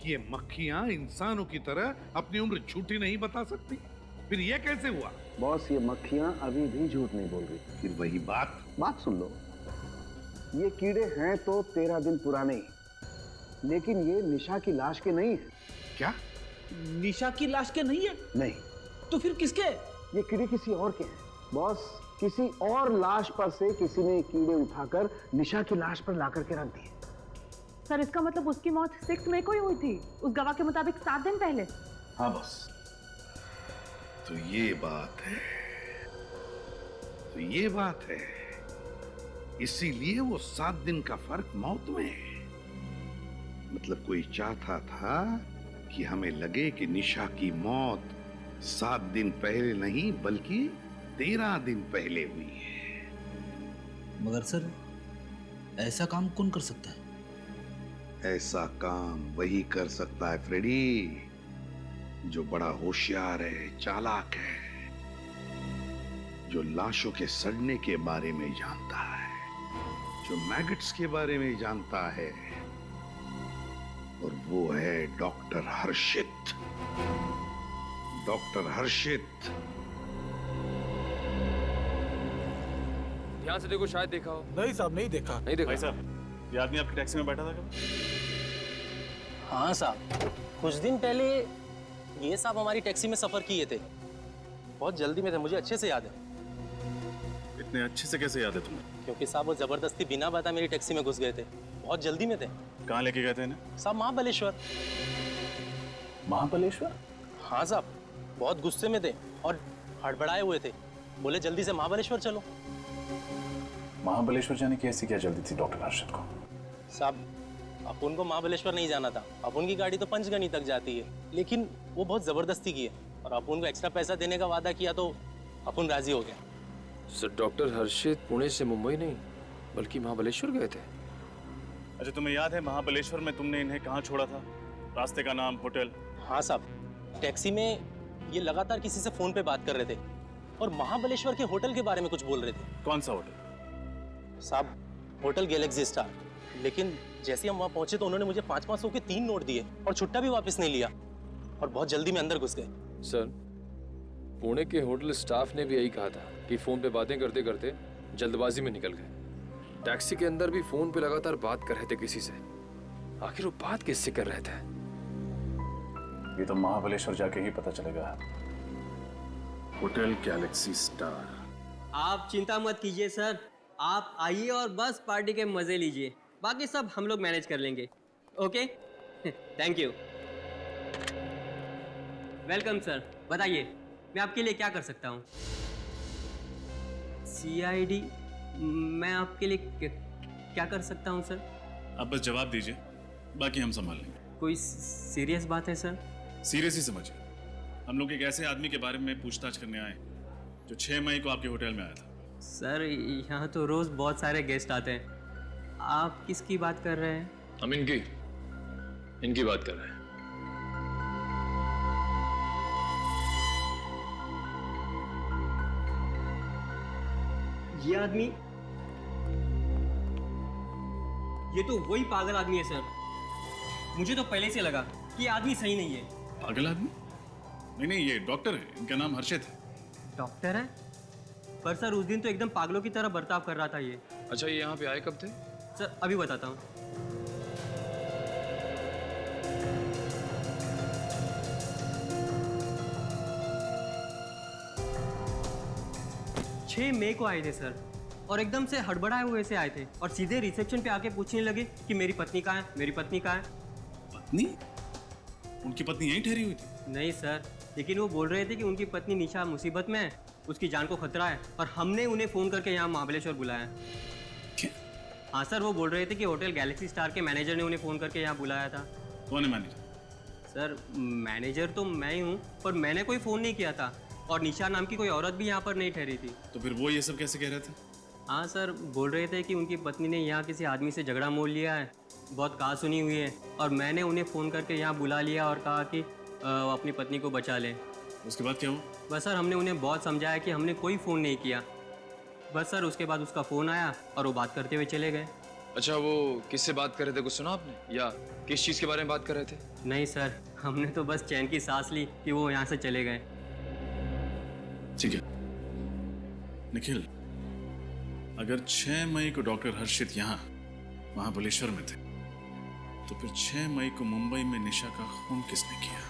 कि ये मक्खियां इंसानों की तरह अपनी उम्र झूठी नहीं बता सकती। फिर ये कैसे हुआ? बॉस, ये मक्खियां अभी भी झूठ नहीं बोल रही। फिर वही बात सुन लो। ये कीड़े हैं तो 13 दिन पुराने ही, लेकिन ये निशा की लाश के नहीं है। क्या? निशा की लाश के नहीं है? नहीं। तो फिर किसके? ये कीड़े किसी और के हैं बॉस। किसी और लाश पर से किसी ने कीड़े उठाकर निशा की लाश पर लाकर के रख दिए। सर इसका मतलब उसकी मौत 6 मई को ही हुई थी, उस गवाह के मुताबिक 7 दिन पहले। हाँ बॉस, तो ये बात है। इसीलिए वो 7 दिन का फर्क मौत में है। मतलब कोई चाहता था कि हमें लगे कि निशा की मौत 7 दिन पहले नहीं बल्कि 13 दिन पहले हुई है। मगर सर, ऐसा काम कौन कर सकता है? ऐसा काम वही कर सकता है फ्रेडी, जो बड़ा होशियार है, चालाक है, जो लाशों के सड़ने के बारे में जानता है, जो मैगट्स के बारे में जानता है, और वो है डॉक्टर हर्षित। डॉक्टर हर्षित। ध्यान से देखो, शायद देखा हो। नहीं साहब, नहीं देखा। नहीं देखा? भाई साहब, ये आदमी आपकी टैक्सी में बैठा था क्या? हाँ साहब, कुछ दिन पहले ये साहब हमारी टैक्सी में सफर किए थे। बहुत जल्दी में थे, मुझे अच्छे से याद है। इतने अच्छे से कैसे याद है तुम्हें? क्योंकि साहब वो जबरदस्ती बिना बताए मेरी टैक्सी में घुस गए थे। बहुत जल्दी में थे। कहाँ लेके गए थे इन्हें? साहब महाबलेश्वर। महाबलेश्वर? हाँ साहब, बहुत गुस्से में थे और हड़बड़ाए हुए थे। बोले जल्दी से महाबलेश्वर चलो। महाबलेश्वर जाने की ऐसी क्या जल्दी थी डॉक्टर हर्षित को? साहब, अपन को महाबलेश्वर नहीं जाना था। अपन की गाड़ी तो पंचगनी तक जाती है, लेकिन वो बहुत जबरदस्ती की है और अपन को एक्स्ट्रा पैसा देने का वादा किया तो अपन राजी हो गया। सर, डॉक्टर हर्षित पुणे से मुंबई नहीं बल्कि महाबलेश्वर गए थे। अच्छा, तुम्हें याद है महाबलेश्वर में तुमने इन्हें कहाँ छोड़ा था? रास्ते का नाम, होटल? हाँ साहब, टैक्सी में ये लगातार किसी से फोन पे बात कर रहे थे और महाबलेश्वर के होटल के बारे में कुछ बोल रहे थे। कौन सा होटल? साहब, होटल गैलेक्सी स्टार। लेकिन जैसे हम वहाँ पहुंचे तो उन्होंने मुझे 500 के 3 नोट दिए और छुट्टा भी वापस नहीं लिया और बहुत जल्दी में अंदर घुस गए। सर, पुणे के होटल स्टाफ ने भी यही कहा था कि फोन पे बातें करते करते जल्दबाजी में निकल गए। टैक्सी के अंदर भी फोन पे लगातार बात कर रहे थे किसी से। आखिर वो बात किससे कर रहे थे? ये तो महाबलेश्वर जाके ही पता चलेगा। Hotel Galaxy star. आप चिंता मत कीजिए सर, आप आइए और बस पार्टी के मजे लीजिए। बाकी सब हम लोग मैनेज कर लेंगे। Okay, thank you. Welcome sir. बताइए मैं आपके लिए क्या कर सकता हूँ? CID, मैं आपके लिए क्या कर सकता हूँ सर? आप बस जवाब दीजिए, बाकी हम संभाल लेंगे। कोई सीरियस बात है सर? सीरियस ही समझिए। हम लोग एक ऐसे आदमी के बारे में पूछताछ करने आए जो 6 मई को आपके होटल में आया था। सर, यहाँ तो रोज बहुत सारे गेस्ट आते हैं। आप किसकी बात कर रहे हैं? हम इनकी बात कर रहे हैं। ये आदमी, ये तो वही पागल आदमी है सर। मुझे तो पहले से लगा कि ये आदमी सही नहीं है। पागल आदमी? नहीं, ये डॉक्टर है। इनका नाम हर्षित है। डॉक्टर है? पर सर उस दिन तो एकदम पागलों की तरह बर्ताव कर रहा था ये। अच्छा, ये यहाँ पे आए कब थे? सर अभी बताता हूँ। 6 मई को आए थे सर, और एकदम से हड़बड़ाए हुए से आए थे और सीधे रिसेप्शन पे आके पूछने लगे कि मेरी पत्नी कहाँ है, मेरी पत्नी कहाँ है। पत्नी? उनकी पत्नी यहीं ठहरी हुई थी? नहीं सर, लेकिन वो बोल रहे थे कि उनकी पत्नी निशा मुसीबत में है, उसकी जान को खतरा है और हमने उन्हें फ़ोन करके यहाँ महाबलेश्वर बुलाया। क्या? हाँ सर, वो बोल रहे थे कि होटल गैलेक्सी स्टार के मैनेजर ने उन्हें फ़ोन करके यहाँ बुलाया था। कौन है मैनेजर? सर मैनेजर तो मैं ही हूँ, पर मैंने कोई फ़ोन नहीं किया था और निशा नाम की कोई औरत भी यहाँ पर नहीं ठहरी थी। तो फिर वो ये सब कैसे कह रहे थे? हाँ सर, बोल रहे थे कि उनकी पत्नी ने यहाँ किसी आदमी से झगड़ा मोल लिया है, बहुत कहा सुनी हुई है और मैंने उन्हें फ़ोन करके यहाँ बुला लिया और कहा कि वो अपनी पत्नी को बचा लें। उसके बाद क्या हुआ? बस सर, हमने उन्हें बहुत समझाया कि हमने कोई फ़ोन नहीं किया। बस सर, उसके बाद उसका फ़ोन आया और वो बात करते हुए चले गए। अच्छा, वो किससे बात कर रहे थे, कुछ सुना आपने, या किस चीज़ के बारे में बात कर रहे थे? नहीं सर, हमने तो बस चैन की सांस ली कि वो यहाँ से चले गए। ठीक है निखिल, अगर 6 मई को डॉक्टर हर्षित यहाँ महाबलेश्वर में थे, तो फिर 6 मई को मुंबई में निशा का खून किसने किया?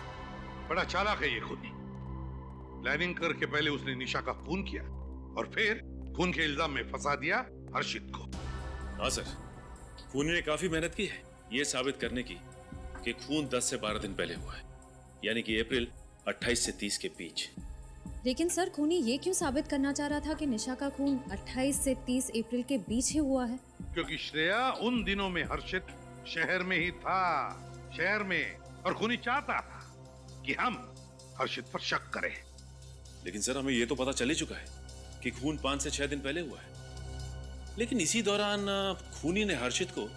बड़ा चालाक है ये खूनी। प्लानिंग करके पहले उसने निशा का खून किया और फिर खून के इल्जाम में फंसा दिया हर्षित को। हाँ सर, खूनी ने काफी मेहनत की है ये साबित करने की कि खून 10 से 12 दिन पहले हुआ है, यानी कि अप्रैल 28 से 30 के बीच। लेकिन सर, खूनी ये क्यों साबित करना चाह रहा था कि निशा का खून 28 से 30 अप्रैल के बीच ही हुआ है? क्योंकि श्रेया उन दिनों में हर्षित शहर में ही था, शहर में, और खूनी चाहता था कि हम हर्षित पर शक करें। लेकिन सर, हमें ये तो पता चल ही चुका है कि खून 5 से 6 दिन पहले हुआ है। लेकिन इसी दौरान खूनी ने हर्षित को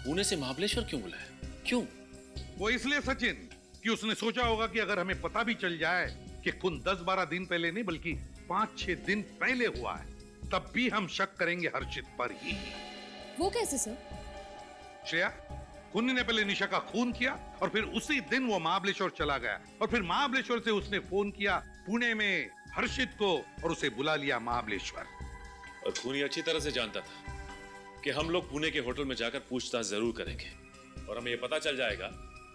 पुणे से महाबलेश्वर क्यों बुलाया? क्यों? वो इसलिए सचिन कि उसने सोचा होगा कि अगर हमें पता भी चल जाए कि खून 10-12 दिन पहले नहीं बल्कि 5-6 दिन पहले हुआ है, तब भी हम शक करेंगे हर्षित पर ही। वो कैसे सर? श्रेया, खूनी ने पहले निशा का खून किया और फिर उसी दिन वो महाबलेश्वर चला गया और फिर महाबलेश्वर से उसने फोन किया पुणे में हर्षित को और उसे बुला लिया महाबलेश्वर। और खूनी अच्छी तरह से जानता था कि हम लोग पुणे के होटल में जाकर पूछताछ जरूर करेंगे और हमें यह पता चल जाएगा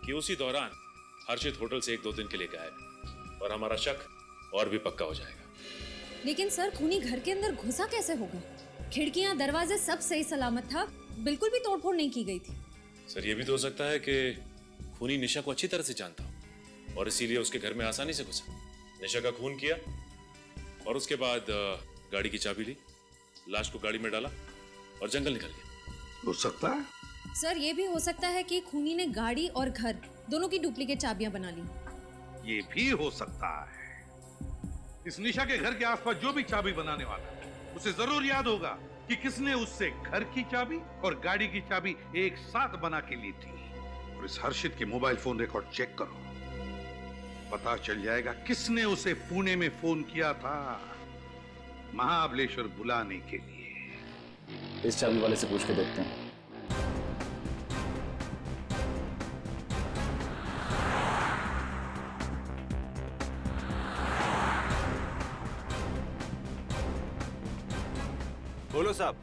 कि उसी दौरान हर्षित होटल से 1-2 दिन के लिए गायब, और हमारा शक और भी पक्का हो जाएगा। लेकिन सर, खूनी घर के अंदर घुसा कैसे होगा? खिड़कियां, दरवाजे सब सही सलामत था, बिल्कुल भी तोड़फोड़ नहीं की गई थी। सर, ये भी तो हो सकता है कि खूनी निशा को अच्छी तरह से जानता हो और इसीलिए उसके घर में आसानी से घुसा, निशा का खून किया और उसके बाद गाड़ी की चाबी ली, लाश को गाड़ी में डाला और जंगल निकल गया। हो सकता है सर, ये भी हो सकता है कि खूनी ने गाड़ी और घर दोनों की डुप्लीकेट चाबियां बना ली। ये भी हो सकता है। इस निशा के घर के आसपास जो भी चाबी बनाने वाला है, उसे जरूर याद होगा कि किसने उससे घर की चाबी और गाड़ी की चाबी एक साथ बना के ली थी। और इस हर्षित के मोबाइल फोन रिकॉर्ड चेक करो, पता चल जाएगा किसने उसे पुणे में फोन किया था महाबलेश्वर बुलाने के लिए। इस चाबी वाले से पूछ के देखते हैं। बोलो साहब,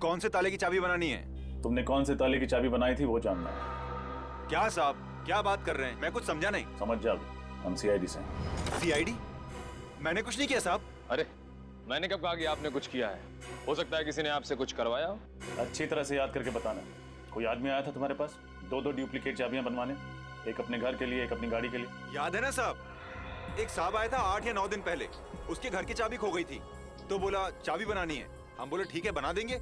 कौन से ताले की चाबी बनानी है? तुमने कौन से ताले की चाबी बनाई थी वो जानना है। क्या साहब, क्या बात कर रहे हैं? मैं कुछ समझा नहीं। समझ जाओ, हम सीआईडी से हैं। सीआईडी? मैंने कुछ नहीं किया साहब। अरे, मैंने कब कहा कि आपने कुछ किया है? हो सकता है किसी ने आपसे कुछ करवाया हो। अच्छी तरह से याद करके बताना। कोई आदमी आया था तुम्हारे पास 2-2 डुप्लीकेट चाबियां बनवाने, एक अपने घर के लिए, एक अपनी गाड़ी के लिए। याद है ना साहब, एक साहब आया था 8 या 9 दिन पहले, उसके घर की चाबी खो गई थी, तो बोला चाबी बनानी है। हम बोले ठीक है बना देंगे,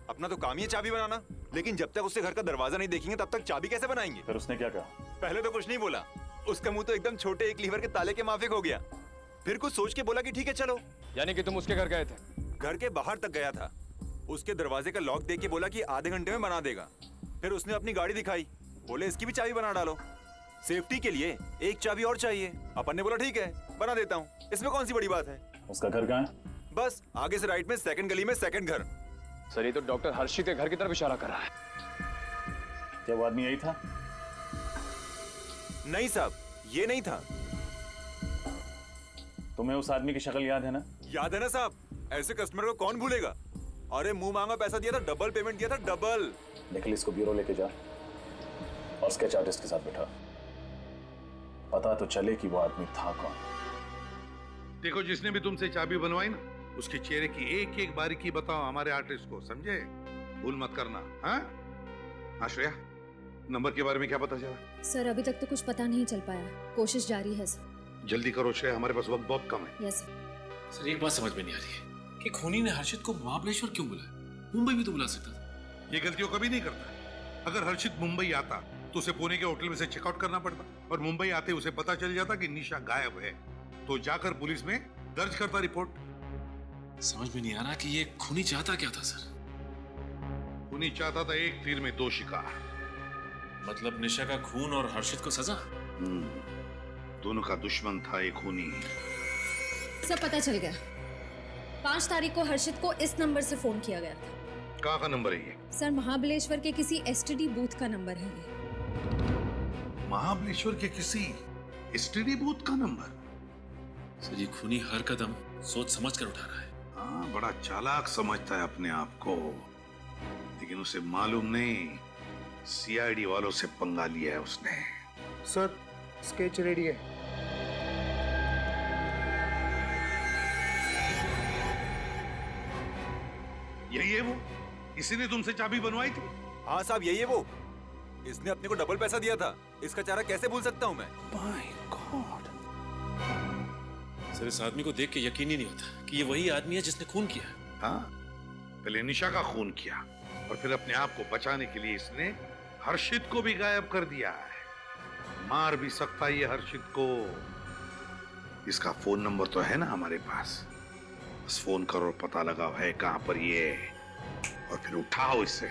अपना तो काम ही है चाबी बनाना। लेकिन जब तक उससे घर का दरवाजा नहीं देखेंगे तब तक चाबी कैसे बनाएंगे? फिर उसने क्या कहा? पहले तो कुछ नहीं बोला, उसका मुंह तो एकदम छोटे 1 लीवर के ताले के माफिक हो गया। फिर कुछ सोच के बोला कि ठीक है चलो। यानी कि तुम उसके घर गए थे? घर के बाहर तक गया था, उसके दरवाजे का लॉक देख के बोला कि आधे घंटे में बना देगा। फिर उसने अपनी गाड़ी दिखाई, बोले इसकी भी चाबी बना डालो, सेफ्टी के लिए एक चाबी और चाहिए। अपन ने बोला ठीक है बना देता हूँ, इसमें कौन सी बड़ी बात है। उसका घर कहाँ है? बस आगे से राइट में सेकंड गली में सेकंड घर। सर, ये तो डॉक्टर हर्षित के घर की तरफ इशारा कर रहा है। क्या वो आदमी यही था? नहीं साहब, ये नहीं था। तुम्हें उस आदमी की शक्ल याद है ना? याद है ना साहब, ऐसे कस्टमर को कौन भूलेगा। अरे मुंह मांगा पैसा दिया था, डबल पेमेंट दिया था, डबल। निखिल, इसको ब्यूरो लेके जा और स्केच आर्टिस्ट के साथ बैठा, पता तो चले कि वो आदमी था कौन। देखो, जिसने भी तुमसे चाबी बनवाई ना, उसके चेहरे की एक एक बारीकी बताओ हमारे आर्टिस्ट को, समझे? भूल मत करना। हाँ श्रेया, नंबर के बारे में क्या पता चला? सर अभी तक तो कुछ पता नहीं चल पाया, कोशिश जारी है सर। जल्दी करो श्रेया, हमारे पास वक्त बहुत कम है। यस सर एक बात समझ में नहीं आ रही है कि खूनी ने हर्षित को महाबलेश्वर क्यों बुलाया? मुंबई भी तो बुला सकता था। ये गलतियों कभी नहीं करता। अगर हर्षित मुंबई आता तो उसे पुणे के होटल में से चेकआउट करना पड़ता, और मुंबई आते उसे पता चल जाता कि निशा गायब है, तो जाकर पुलिस में दर्ज करता रिपोर्ट। समझ में नहीं आ रहा कि ये खूनी चाहता क्या था सर? खूनी चाहता था एक तीर में दो शिकार। मतलब निशा का खून और हर्षित को सजा? दोनों का दुश्मन था एक खूनी। सब पता चल गया। 5 तारीख को हर्षित को इस नंबर से फोन किया गया था। कहाँ का नंबर है ये? सर महाबलेश्वर के किसी एसटीडी बूथ का नंबर है ये। महाबलेश्वर के किसी एसटीडी बूथ का नंबर? सर ये खूनी हर कदम सोच समझ कर उठा रहा है। हाँ, बड़ा चालाक समझता है अपने आप को, लेकिन उसे मालूम नहीं सीआईडी वालों से पंगा लिया है उसने। सर स्केच रेडी है। यही है वो? इसी ने तुमसे चाबी बनवाई थी? हाँ साहब, यही है वो। इसने अपने को डबल पैसा दिया था। इसका चेहरा कैसे भूल सकता हूँ मैं? My God. सर इस आदमी को देख के यकीन ही नहीं होता कि ये वही आदमी है जिसने खून किया। हाँ, पहले निशा का खून किया और फिर अपने आप को बचाने के लिए इसने हर्षित को भी गायब कर दिया है। मार भी सकता ये हर्षित को। इसका फोन नंबर तो है ना हमारे पास, बस फोन करो, पता लगाओ है कहां पर ये, और फिर उठाओ इसे।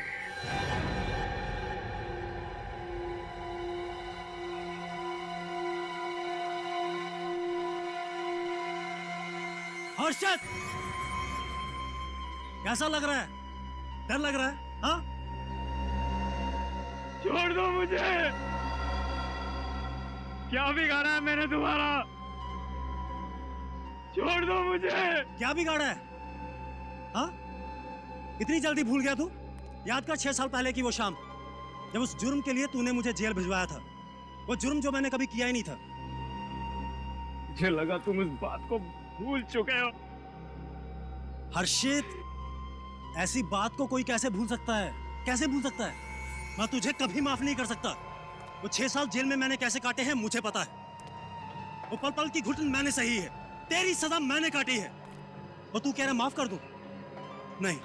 हर्षद, कैसा लग रहा है? डर लग रहा है? हाँ? छोड़ दो मुझे। क्या बिगाड़ा है मैंने तुम्हारा? छोड़ दो मुझे। क्या बिगाड़ा है? हाँ? इतनी जल्दी भूल गया तू? याद कर 6 साल पहले की वो शाम, जब उस जुर्म के लिए तूने मुझे जेल भिजवाया था। वो जुर्म जो मैंने कभी किया ही नहीं था। मुझे लगा तुम उस बात को भूल चुके हो। हर्षित, ऐसी बात को कोई कैसे भूल सकता है? कैसे भूल सकता है? मैं तुझे कभी माफ नहीं कर सकता। वो 6 साल जेल में मैंने कैसे काटे हैं मुझे पता है। वो पल पल की घुटन मैंने सही है, तेरी सजा मैंने काटी है। और तू कह रहा माफ कर दूं? नहीं,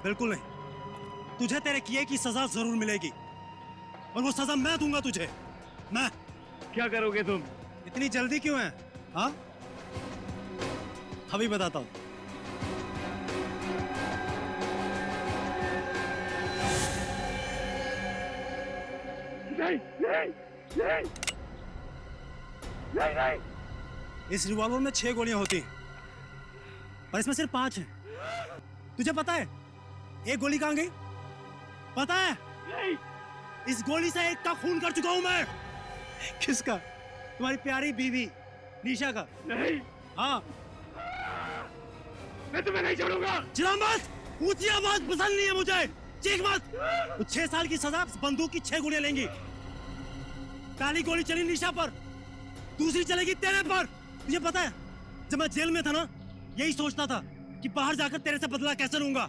बिल्कुल नहीं। तुझे तेरे किए की सजा जरूर मिलेगी, और वो सजा मैं दूंगा तुझे। मैं। क्या करोगे तुम? इतनी जल्दी क्यों है? हाँ, अभी बताता हूं। नहीं, नहीं, नहीं, नहीं, नहीं। इस रिवॉल्वर में 6 गोलियां होती हैं, और इसमें सिर्फ 5 हैं। तुझे पता है एक गोली कहां गई? पता है? नहीं। इस गोली से एक का खून कर चुका हूं मैं। किसका? तुम्हारी प्यारी बीवी निशा का। नहीं। हाँ, मैं तुम्हें नहीं छोड़ूंगा। चिल्ला मत, ऊंची आवाज पसंद नहीं है मुझे, चीख मत। तो 6 साल की सजा बंदूक की 6 गोलियां लेंगी। पहली गोली चली निशा पर, दूसरी चलेगी तेरे पर। तुझे पता है जब मैं जेल में था ना, यही सोचता था कि बाहर जाकर तेरे से बदला कैसे लूंगा।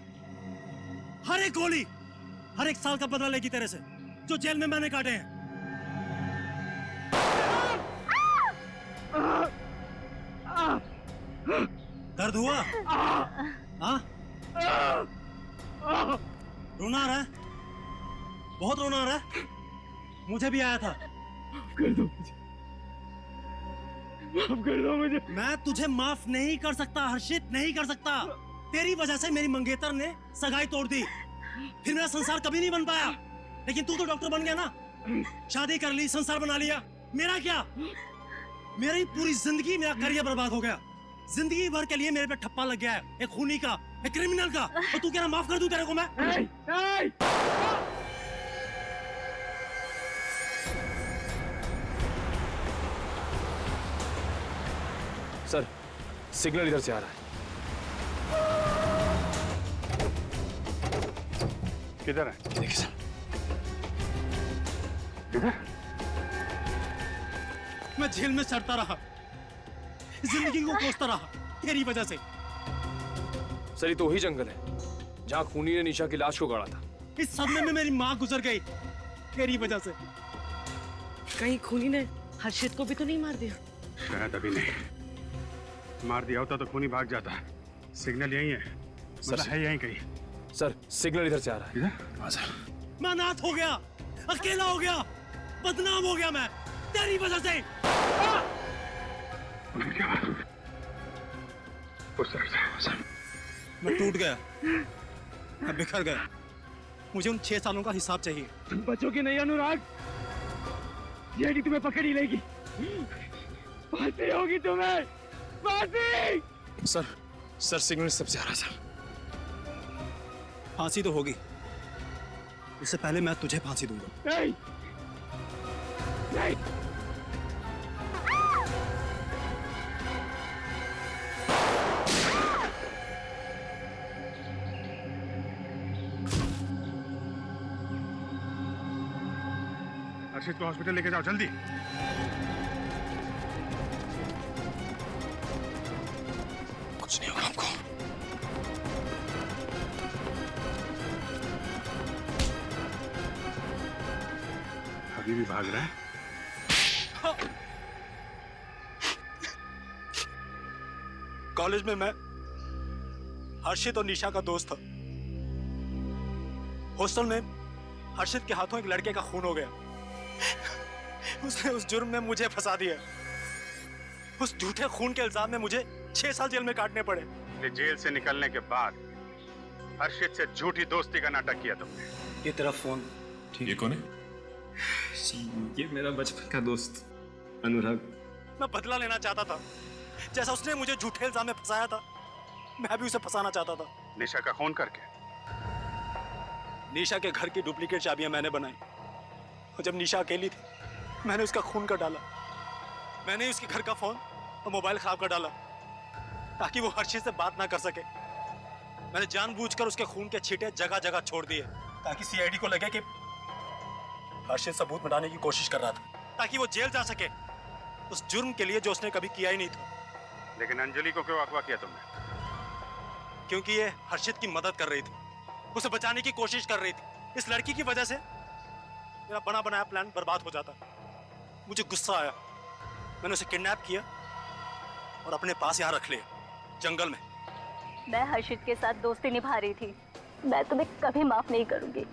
हर एक गोली हर एक साल का बदला लेगी तेरे से, जो जेल में मैंने काटे हैं। दर्द हुआ? हाँ? रोना आ रहा है? बहुत रोना आ रहा है? मुझे भी आया था। कर दो मुझे, माफ कर दो मुझे। मैं तुझे माफ नहीं कर सकता हर्षित, नहीं कर सकता। तेरी वजह से मेरी मंगेतर ने सगाई तोड़ दी, फिर मेरा संसार कभी नहीं बन पाया। लेकिन तू तो डॉक्टर बन गया ना, शादी कर ली, संसार बना लिया। मेरा क्या? मेरी पूरी जिंदगी, मेरा करियर बर्बाद हो गया। जिंदगी भर के लिए मेरे पे ठप्पा लग गया है, एक खूनी का, एक क्रिमिनल का। और तू कह रहा माफ कर दूं तेरे को मैं? नहीं, नहीं। सर सिग्नल इधर से आ रहा है। किधर है? देखिए सर। किधर? मैं जेल में सड़ता रहा, जिंदगी को कोसता रहा तेरी वजह से। सर ये तो वही जंगल है जहाँ खूनी ने निशा की लाश को गाड़ा था। इस सदमे में मेरी माँ गुजर गई, तेरी वजह से। कहीं खूनी ने हर्षित को भी तो नहीं मार दिया? शायद अभी नहीं। मार दिया होता तो खूनी भाग जाता। सिग्नल यही है, मतलब है यहीं कहीं। सर सिग्नल इधर से आ रहा है। इधर? मैं अनाथ हो गया, अकेला हो गया, बदनाम हो गया मैं तेरी वजह से। मैं टूट गया, मैं बिखर गया। मुझे उन 6 सालों का हिसाब चाहिए। तुम बचोगे नहीं अनुराग, ये तुम्हें पकड़ ही लेगी। फांसी होगी तुम्हें, फांसी। सर सिग्नल सबसे आ रहा सर। फांसी तो होगी, इससे पहले मैं तुझे फांसी दूंगा। नहीं, नहीं। हर्षित को हॉस्पिटल लेके जाओ जल्दी। कुछ नहीं होगा हमको। अभी भी भाग रहा है? कॉलेज में मैं हर्षित और निशा का दोस्त था। हॉस्टल में हर्षित के हाथों एक लड़के का खून हो गया। उसने उस जुर्म में मुझे फंसा दिया। उस झूठे खून के इल्जाम में मुझे 6 साल जेल में काटने पड़े। जेल से निकलने के बाद हर्षित से झूठी दोस्ती का नाटक किया तुमने। ये तेरा फोन। ये कौन है? ये मेरा बचपन का दोस्त अनुराग। मैं बदला लेना चाहता था, जैसा उसने मुझे झूठे इल्जाम में फंसाया था, मैं भी उसे फंसाना चाहता था। निशा का खून करके? निशा के घर की डुप्लीकेट चाबियां मैंने बनाई, और जब निशा अकेली थी मैंने उसका खून कर डाला। मैंने उसके घर का फोन और मोबाइल खराब कर डाला ताकि वो हर्षित से बात ना कर सके। मैंने जानबूझकर उसके खून के छींटे जगह जगह छोड़ दिए ताकि सीआईडी को लगे कि हर्षित सबूत मिटाने की कोशिश कर रहा था, ताकि वो जेल जा सके उस जुर्म के लिए जो उसने कभी किया ही नहीं था। लेकिन अंजलि को क्यों अगवा किया तुमने? क्योंकि ये हर्षित की मदद कर रही थी, उसे बचाने की कोशिश कर रही थी। इस लड़की की वजह से मेरा बना बनाया प्लान बर्बाद हो जाता। मुझे गुस्सा आया, मैंने उसे किडनैप किया और अपने पास यहाँ रख लिया, जंगल में। मैं हर्षित के साथ दोस्ती निभा रही थी। मैं तुम्हें कभी माफ नहीं करूंगी।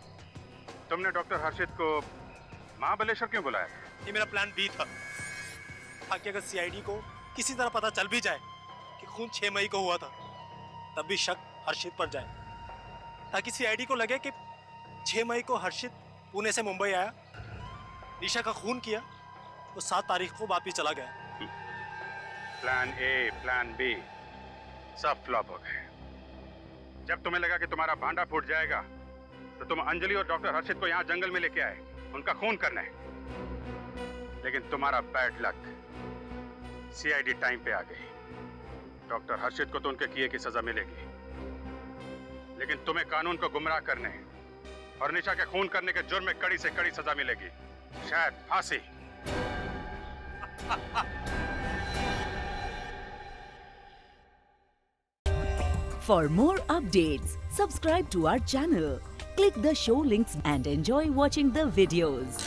तुमने डॉक्टर हर्षित को महाबलेश्वर क्यों बुलाया? ये मेरा प्लान बी था, ताकि अगर सीआईडी को किसी तरह पता चल भी जाए कि खून 6 मई को हुआ था, तब भी शक हर्षित पर जाए, ताकि सीआईडी को लगे कि 6 मई को हर्षित पुणे से मुंबई आया, निशा का खून किया, तो 7 तारीख को वापिस चला गया। प्लान ए, प्लान बी सब फ्लॉप हो गए। जब तुम्हें लगा कि तुम्हारा भांडा फूट जाएगा, तो तुम अंजलि और डॉक्टर हर्षित को यहाँ जंगल में लेके आए, उनका खून करने। लेकिन तुम्हारा बैड लक, सीआईडी टाइम पे आ गई। डॉक्टर हर्षित को तो उनके किए की सजा मिलेगी, लेकिन तुम्हें कानून को गुमराह करने और निशा के खून करने के जुर्म में कड़ी से कड़ी सजा मिलेगी, शायद फांसी। For more updates, subscribe to our channel, click the show links and enjoy watching the videos.